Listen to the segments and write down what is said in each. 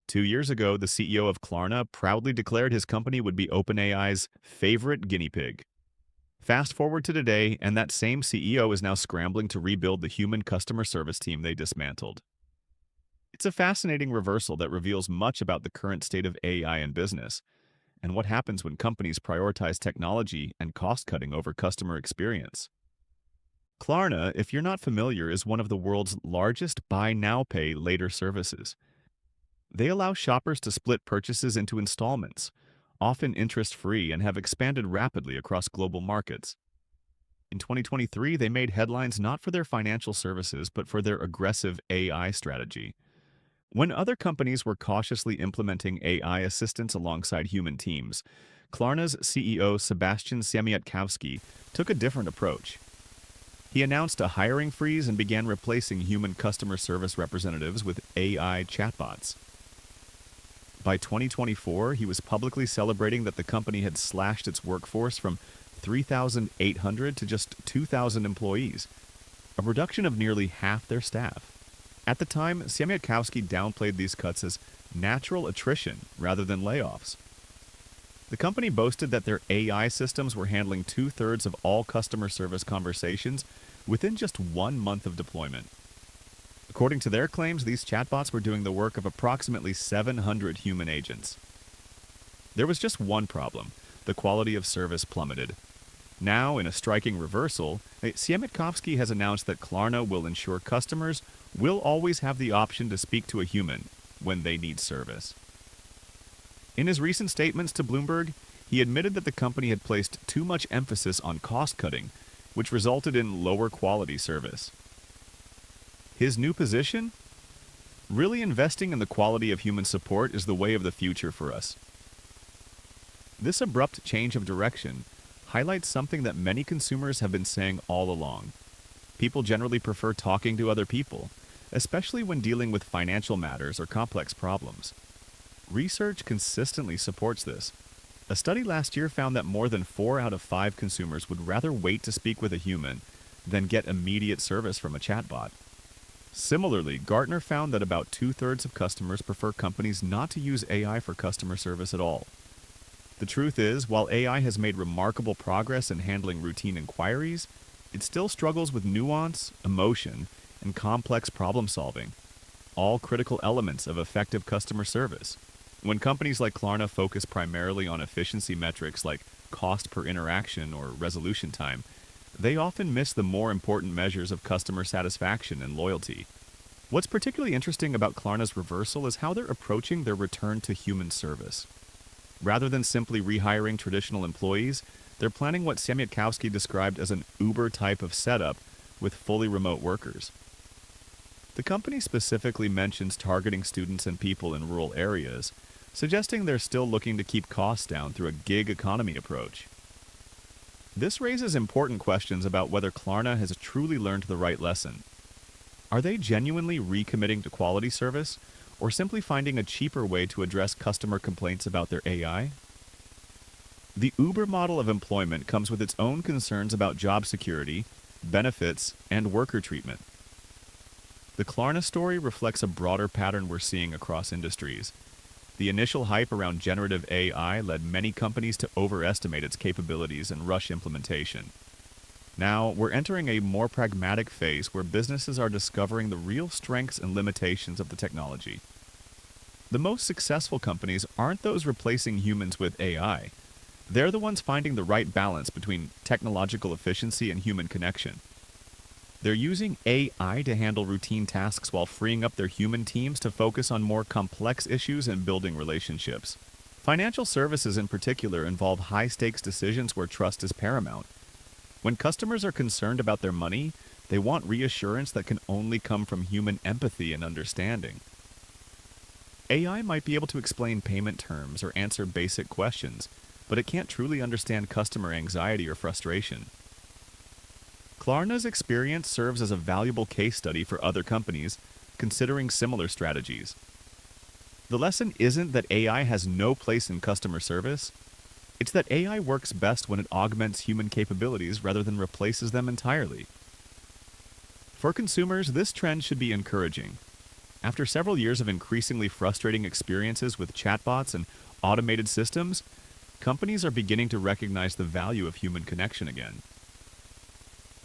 2 years ago, the CEO of Klarna proudly declared his company would be OpenAI's favorite guinea pig. Fast forward to today, and that same CEO is now scrambling to rebuild the human customer service team they dismantled. It's a fascinating reversal that reveals much about the current state of AI in business and what happens when companies prioritize technology and cost cutting over customer experience. Klarna, if you're not familiar, is one of the world's largest buy now, pay later services. They allow shoppers to split purchases into installments, often interest free, and have expanded rapidly across global markets. In 2023, they made headlines not for their financial services, but for their aggressive AI strategy. When other companies were cautiously implementing AI assistants alongside human teams, Klarna's CEO Sebastian Siemiatkowski took a different approach. He announced a hiring freeze and began replacing human customer service representatives with AI chatbots. By 2024, he was publicly celebrating that the company had slashed its workforce from 3,800 to just 2,000 employees, a reduction of nearly half their staff. At the time, Siemiatkowski downplayed these cuts as natural attrition rather than layoffs. The company boasted that their AI systems were handling two-thirds of all customer service conversations within just 1 month of deployment. According to their claims, these chatbots were doing the work of approximately 700 human agents. There was just one problem: the quality of service plummeted. Now, in a striking reversal, Siemiatkowski has announced that Klarna will ensure customers will always have the option to speak to a human when they need service. In his recent statements to Bloomberg, he admitted that the company had placed too much emphasis on cost-cutting, which resulted in lower quality service. His new position? Really investing in the quality of human support is the way of the future for us. This abrupt change of direction highlights something that many consumers have been saying all along. People generally prefer talking to other people, especially when dealing with financial matters or complex problems. Research consistently supports this. A study last year found that more than 4 out of 5 consumers would rather wait to speak with a human than get immediate service from a chatbot. Similarly, Gartner found that about 2/3 of customers prefer companies not to use AI for customer service at all. The truth is, while AI has made remarkable progress in handling routine inquiries, it still struggles with nuance, emotion, and complex problem solving, all critical elements of effective customer service. When companies like Klarna focus primarily on efficiency metrics like cost per interaction or resolution time, they often miss the more important measures of customer satisfaction and loyalty. What's particularly interesting about Klarna's reversal is how they're approaching their return to human service. Rather than simply rehiring traditional employees, they're planning what Siemiatkowski described as an Uber type of setup with fully remote workers. The company specifically mentions targeting students and people in rural areas, suggesting they're still looking to keep costs down through a gig economy approach. This raises important questions about whether Klarna has truly learned the right lesson. Are they genuinely recommitting to quality service, or simply finding a cheaper way to address customer complaints about their AI? The Uber model of employment comes with its own concerns about job security, benefits, and worker treatment. The Klarna story reflects a broader pattern we're seeing across industries. The initial hype around generative AI led many companies to overestimate its capabilities and rush implementation. Now, we're entering a more pragmatic phase where businesses are discovering the real strengths and limitations of the technology. The most successful companies aren't those replacing humans with AI. They're the ones finding the right balance between technological efficiency and human connection. They're using AI to handle routine tasks while freeing up their human teams to focus on more complex issues and building relationships. Financial services in particular involve high-stakes decisions where trust is paramount. When customers are concerned about their money, they want reassurance that can only come from human empathy and understanding. AI might be able to explain payment terms or answer basic questions, but it can't truly understand customer anxiety or frustration. Klarna's experience serves as a valuable case study for other companies considering similar strategies. The lesson isn't that AI has no place in customer service. It's that AI works best when it augments human capabilities rather than replaces them entirely. For consumers, this trend should be encouraging. After several years of increasingly frustrating experiences with chatbots and automated systems, companies are beginning to recognize the value of human connection again.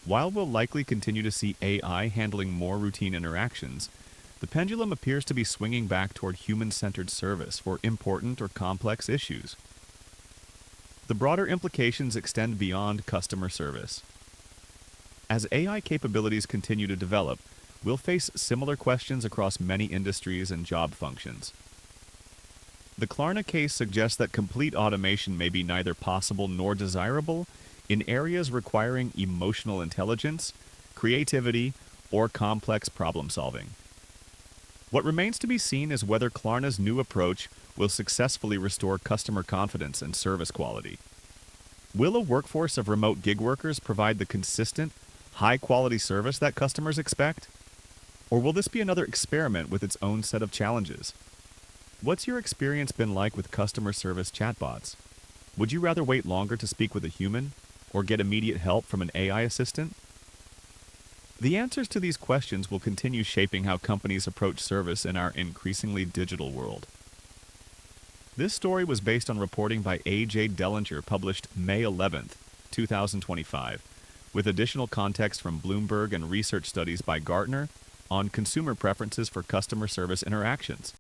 While we'll likely continue to see AI handling more routine interactions, the pendulum appears to be swinging back toward human-centered service for important or complex issues. The broader implications extend beyond customer service. As AI capabilities continue to develop, we'll face similar questions across many industries and job functions. The Klarna case suggests that complete automation may be neither possible nor desirable in areas requiring emotional intelligence, creativity, or complex problem solving. What remains to be seen is whether Klarna's new approach will successfully restore customer confidence and service quality. Will a workforce of remote gig workers provide the consistent, high-quality service that customers expect? Or will this be another experiment with its own set of challenges? What's your experience been like with customer service chatbots? Would you rather wait longer to speak with a human, or get immediate help from an AI assistant? The answers to these questions will continue shaping how companies approach service in our increasingly digital world. This story was based on reporting by A.J. Dellinger, published May 11th, 2025, with additional context from Bloomberg and research studies by Gartner on consumer preferences for customer service interactions.